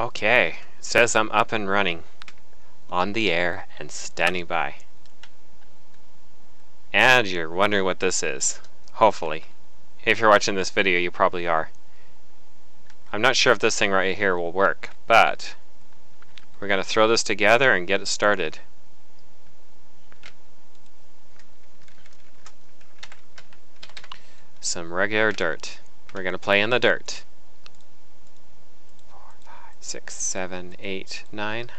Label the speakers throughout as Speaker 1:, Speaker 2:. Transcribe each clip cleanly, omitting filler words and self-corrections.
Speaker 1: Okay, it says I'm up and running, on the air and standing by. And you're wondering what this is, hopefully. If you're watching this video, you probably are. I'm not sure if this thing right here will work, but we're going to throw this together and get it started. Some regular dirt. We're going to play in the dirt. 4, 5, 6, 7, 8, 9.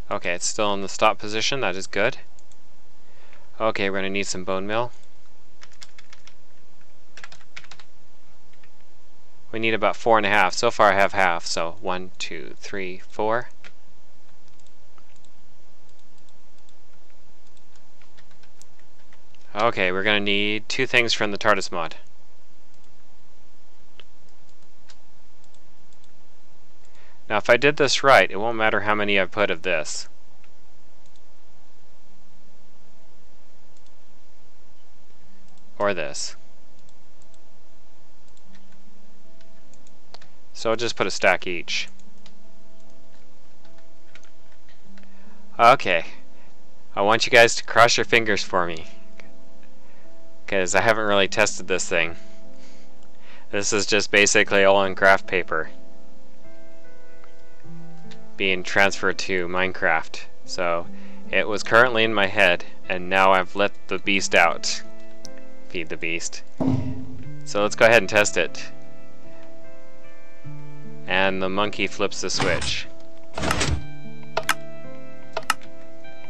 Speaker 1: Okay, it's still in the stop position. That is good. Okay, we're going to need some bone meal. We need about 4.5. So far I have half, so 1, 2, 3, 4. Okay, we're going to need 2 things from the Tardis mod. Now if I did this right, it won't matter how many I put of this. Or this. So I'll just put a stack each. Okay. I want you guys to cross your fingers for me, because I haven't really tested this thing. This is just basically all on graph paper being transferred to Minecraft. So it was currently in my head, and now I've let the beast out. Feed the beast. So let's go ahead and test it. And the monkey flips the switch.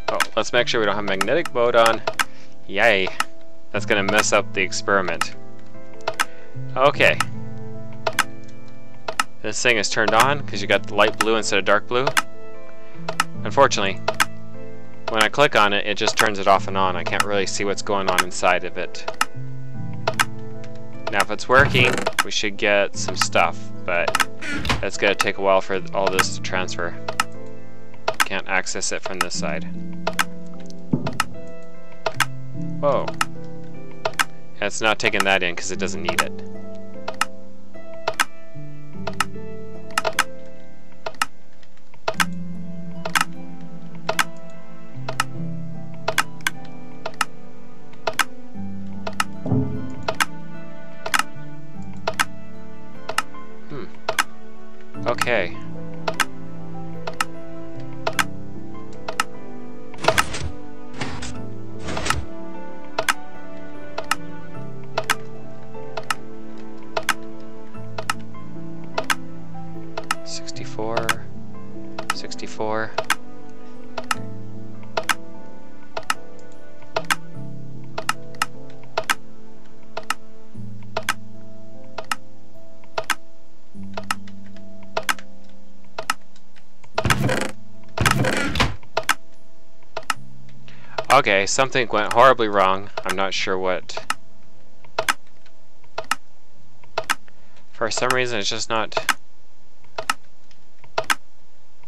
Speaker 1: Oh, let's make sure we don't have magnetic mode on. Yay. That's gonna mess up the experiment. Okay. This thing is turned on because you got the light blue instead of dark blue. Unfortunately, when I click on it, it just turns it off and on. I can't really see what's going on inside of it. Now if it's working, we should get some stuff, but it's gonna take a while for all this to transfer. Can't access it from this side. Whoa. Yeah, it's not taking that in because it doesn't need it. Okay. $64. Okay, something went horribly wrong. I'm not sure what. For some reason it's just not...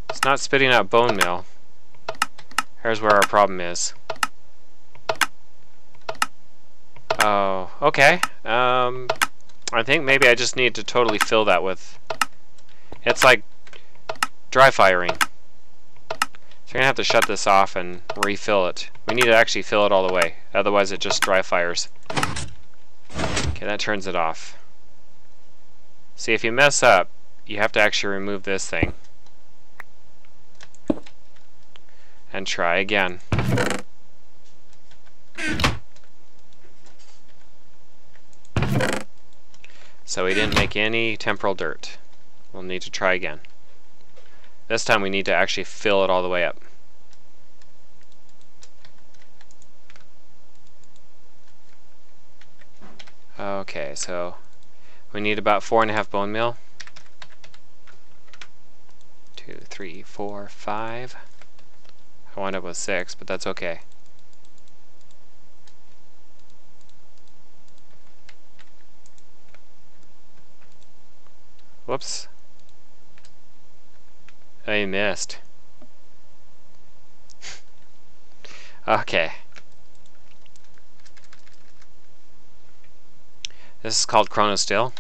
Speaker 1: It's not spitting out bone meal. Here's where our problem is. Oh, okay. I think maybe I just need to totally fill that with... It's like dry firing. So we're going to have to shut this off and refill it. We need to actually fill it all the way. Otherwise it just dry fires. Okay, that turns it off. See, if you mess up, you have to actually remove this thing. And try again. So we didn't make any temporal dirt. We'll need to try again. This time we need to actually fill it all the way up. Okay, so we need about 4.5 bone meal. 2, 3, 4, 5. I wound up with 6, but that's okay. Whoops. I missed. Okay. This is called chrono still.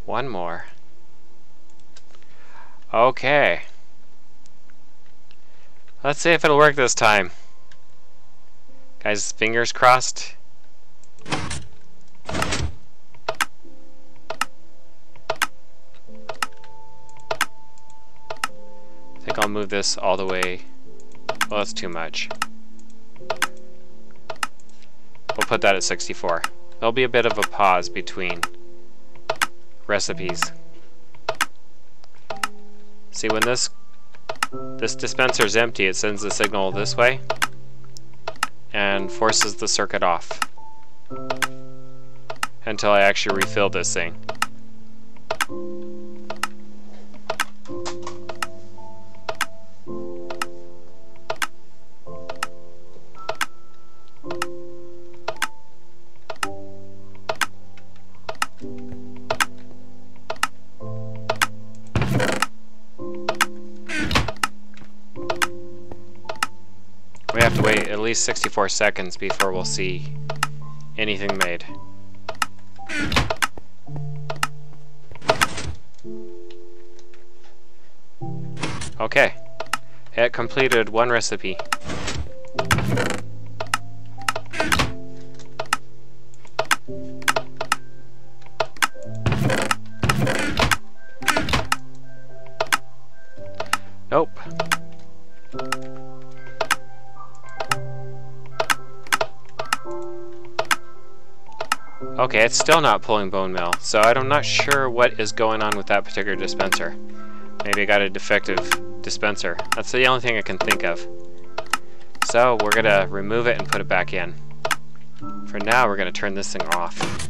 Speaker 1: One more. Okay. Let's see if it'll work this time. Guys, fingers crossed. I think I'll move this all the way. Well, that's too much. We'll put that at 64. There'll be a bit of a pause between recipes. See, when this dispenser is empty, it sends the signal this way and forces the circuit off until I actually refill this thing. We have to wait at least 64 seconds before we'll see anything made. Okay, it completed one recipe. Nope. Okay, it's still not pulling bone meal, so I'm not sure what is going on with that particular dispenser. Maybe I got a defective dispenser. That's the only thing I can think of. So we're gonna remove it and put it back in. For now, we're gonna turn this thing off.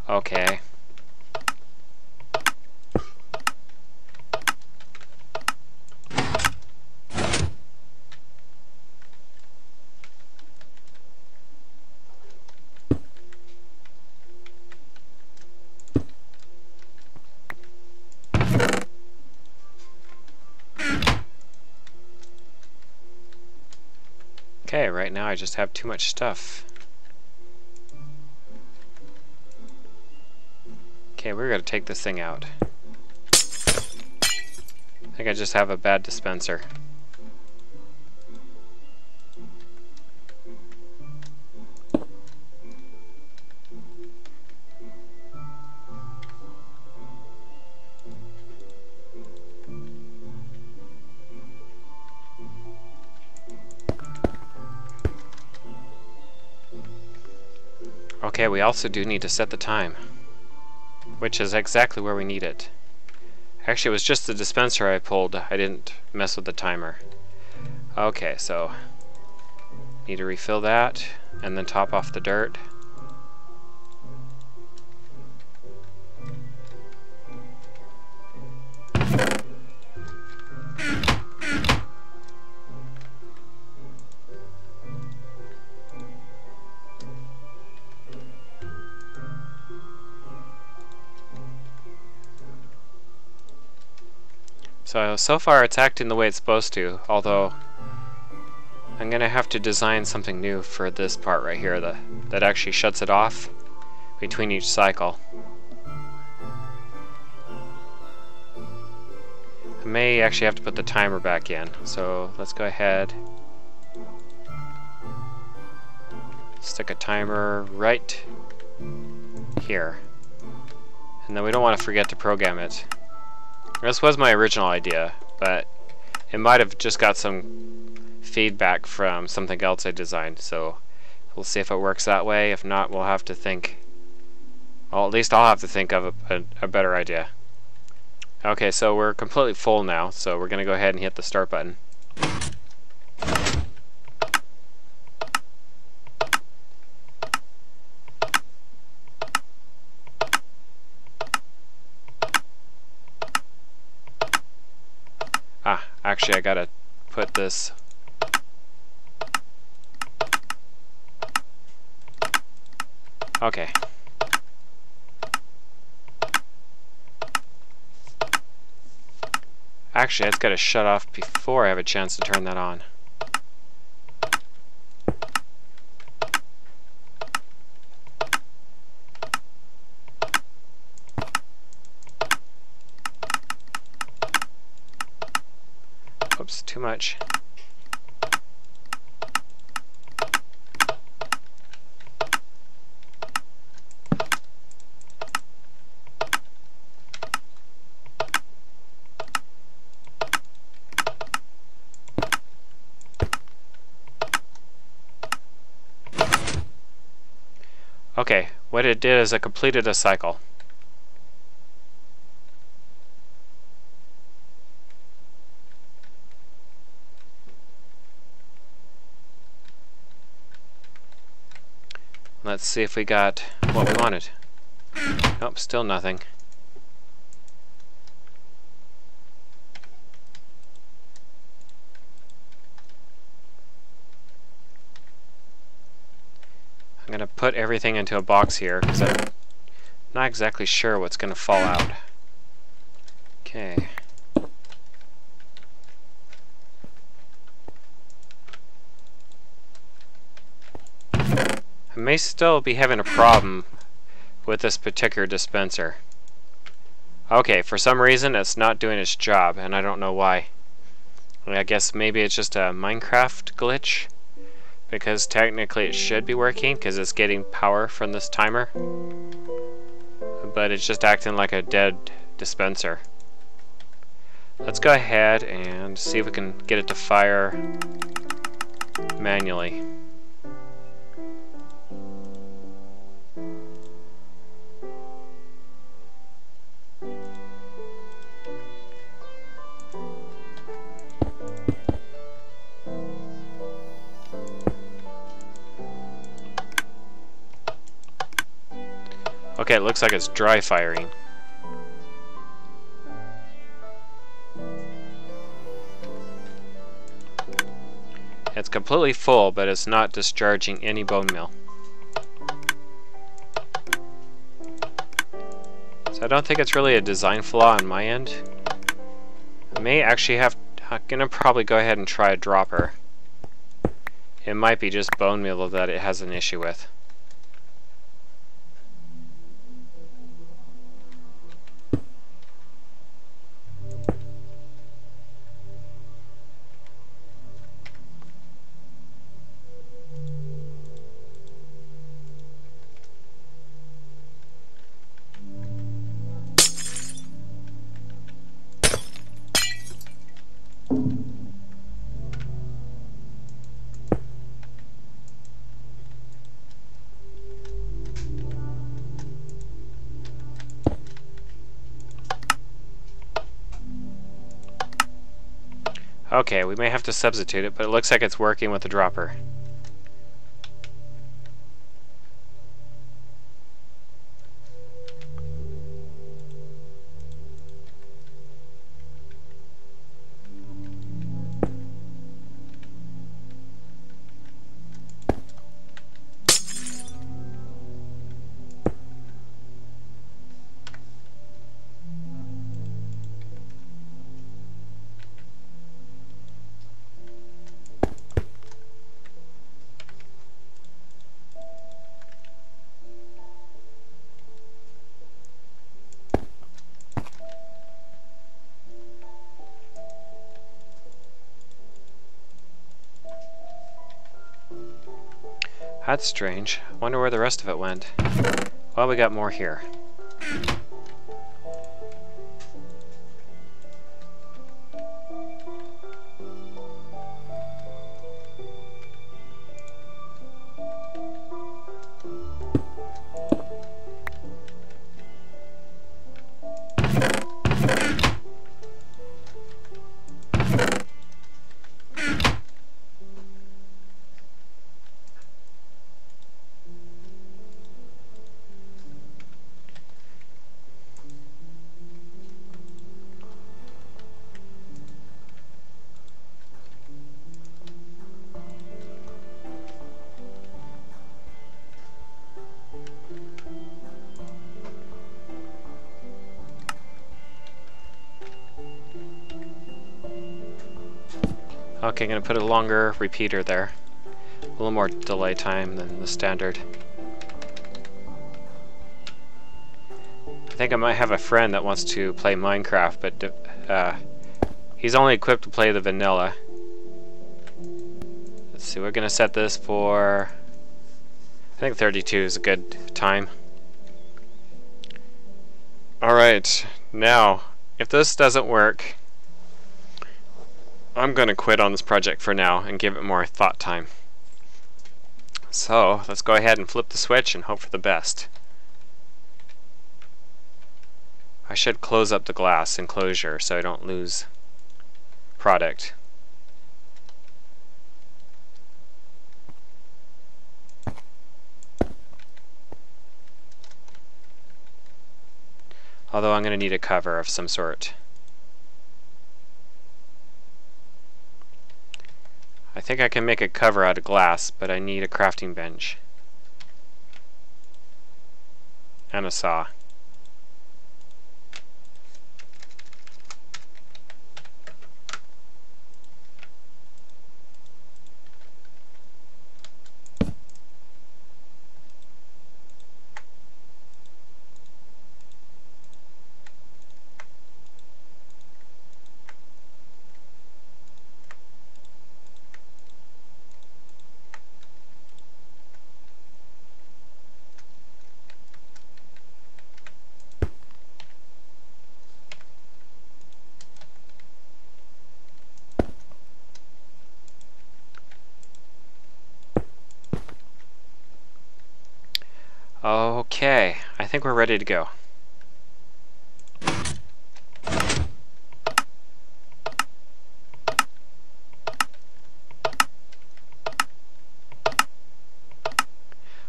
Speaker 1: Okay. Okay, right now I just have too much stuff. Okay, we're gonna take this thing out. I think I just have a bad dispenser. Okay, we also do need to set the time, which is exactly where we need it. Actually, it was just the dispenser I pulled. I didn't mess with the timer. Okay, so need to refill that and then top off the dirt. So far it's acting the way it's supposed to, although I'm gonna have to design something new for this part right here that actually shuts it off between each cycle. I may actually have to put the timer back in, so let's go ahead. Stick a timer right here. And then we don't want to forget to program it. This was my original idea, but it might have just got some feedback from something else I designed, so We'll see if it works that way. If not, we'll have to think. Well, at least I'll have to think of a better idea. Okay, so we're completely full now, so we're going to go ahead and hit the start button. Ah, actually I gotta put this... Okay. Actually, it's got to shut off before I have a chance to turn that on. Oops, too much. Okay, what it did is it completed a cycle. Let's see if we got what we wanted. Nope, still nothing. I'm going to put everything into a box here because I'm not exactly sure what's going to fall out. Okay. I may still be having a problem with this particular dispenser. Okay, for some reason it's not doing its job, and I don't know why. I guess maybe it's just a Minecraft glitch, because technically it should be working because it's getting power from this timer, but it's just acting like a dead dispenser. Let's go ahead and see if we can get it to fire manually. Okay, it looks like it's dry firing. It's completely full, but it's not discharging any bone meal. So I don't think it's really a design flaw on my end. I may actually I'm gonna probably go ahead and try a dropper. It might be just bone meal that it has an issue with. Okay, we may have to substitute it, but it looks like it's working with the dropper. That's strange. Wonder where the rest of it went. Well, we got more here. Okay, I'm gonna put a longer repeater there. A little more delay time than the standard. I think I might have a friend that wants to play Minecraft, but he's only equipped to play the vanilla. Let's see, we're gonna set this for, I think 32 is a good time. Alright, now, if this doesn't work, I'm gonna quit on this project for now and give it more thought time. So, let's go ahead and flip the switch and hope for the best. I should close up the glass enclosure so I don't lose product. Although I'm going to need a cover of some sort. I think I can make a cover out of glass, but I need a crafting bench. And a saw. Okay, I think we're ready to go.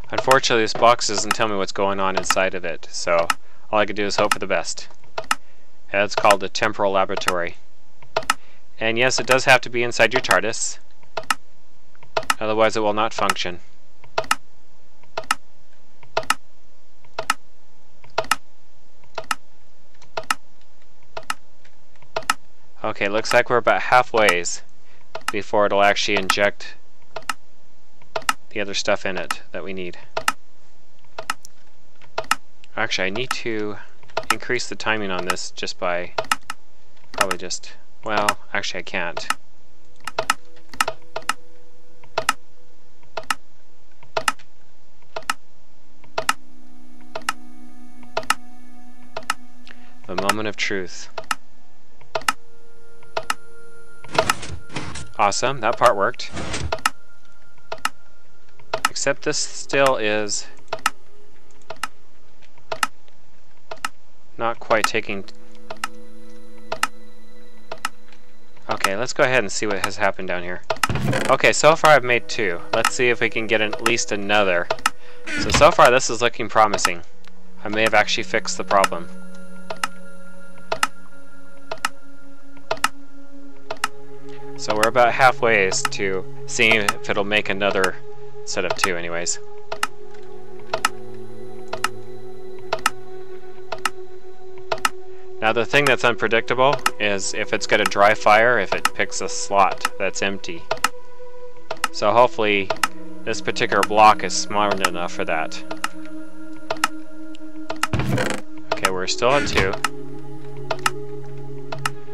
Speaker 1: Unfortunately, this box doesn't tell me what's going on inside of it, so all I can do is hope for the best. Yeah, it's called the Temperal laboratory. And yes, it does have to be inside your TARDIS, otherwise it will not function. Okay, looks like we're about halfway before it'll actually inject the other stuff in it that we need. Actually, I need to increase the timing on this just by probably just, well, actually I can't. The moment of truth. Awesome, that part worked. Except this still is not quite taking... Okay, let's go ahead and see what has happened down here. Okay, so far I've made 2. Let's see if we can get at least another. So far this is looking promising. I may have actually fixed the problem. So we're about halfway to seeing if it'll make another set of 2 anyways. Now the thing that's unpredictable is if it's going to dry fire, if it picks a slot that's empty. So hopefully this particular block is smart enough for that. Okay, we're still at 2.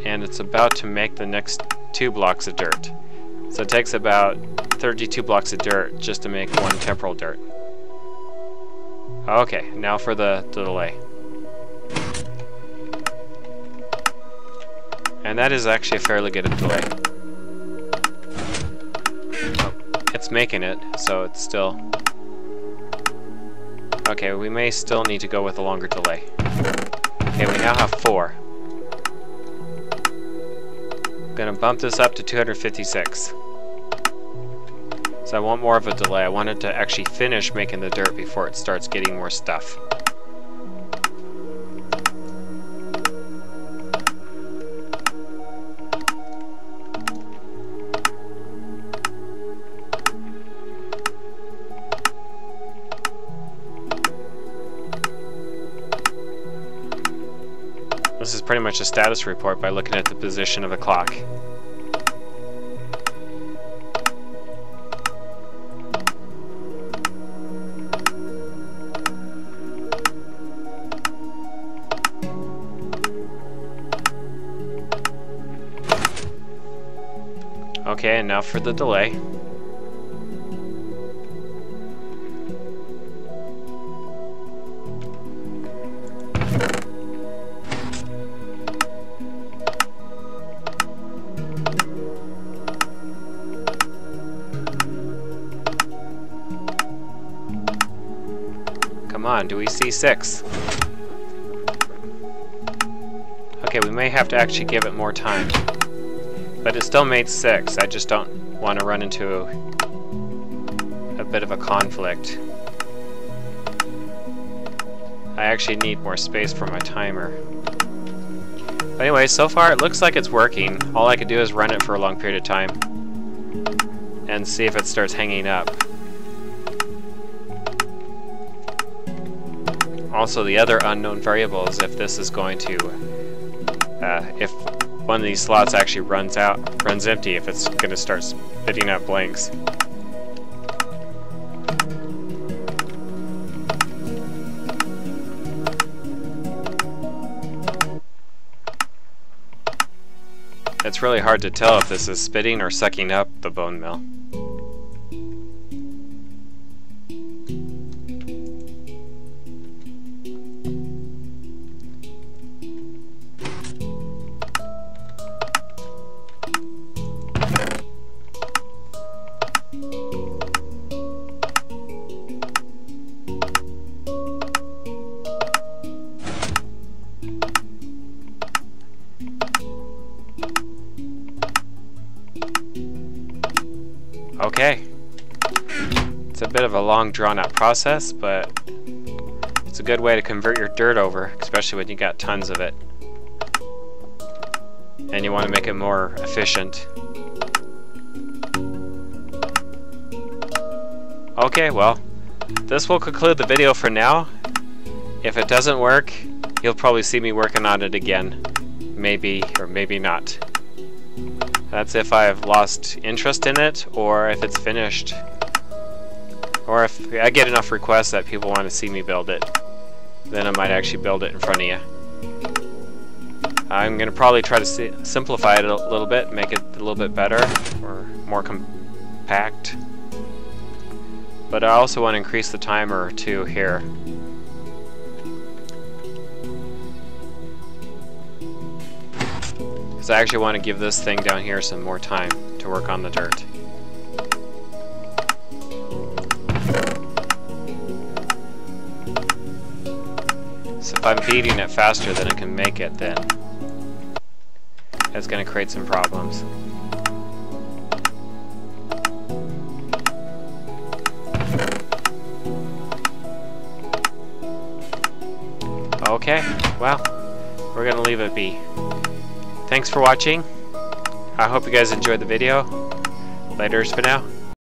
Speaker 1: And it's about to make the next 2 blocks of dirt. So it takes about 32 blocks of dirt just to make 1 temporal dirt. Okay, now for the delay. And that is actually a fairly good delay. Oh, it's making it, so it's still... Okay, we may still need to go with a longer delay. Okay, we now have 4. Gonna bump this up to 256. So I want more of a delay. I want it to actually finish making the dirt before it starts getting more stuff. This is pretty much a status report by looking at the position of the clock. now for the delay. Come on, do we see 6? Okay, we may have to actually give it more time. But it still made 6. I just don't want to run into a bit of a conflict. I actually need more space for my timer. But anyway, so far it looks like it's working. All I could do is run it for a long period of time and see if it starts hanging up. Also, the other unknown variable is if this is going to, if one of these slots actually runs empty, if it's going to start spitting out blanks. It's really hard to tell if this is spitting or sucking up the bone meal. Okay. It's a bit of a long drawn-out process, but it's a good way to convert your dirt over, especially when you got tons of it. And you want to make it more efficient. Okay, well, this will conclude the video for now. If it doesn't work, you'll probably see me working on it again. Maybe, or maybe not. That's if I've lost interest in it, or if it's finished. Or if I get enough requests that people want to see me build it, then I might actually build it in front of you. I'm going to probably try to simplify it a little bit, make it a little bit better, or more compact. But I also want to increase the timer too here. Because I actually want to give this thing down here some more time to work on the dirt. So if I'm beating it faster than it can make it, then it's going to create some problems. Okay, well, we're going to leave it be. Thanks for watching. I hope you guys enjoyed the video. Laters for now.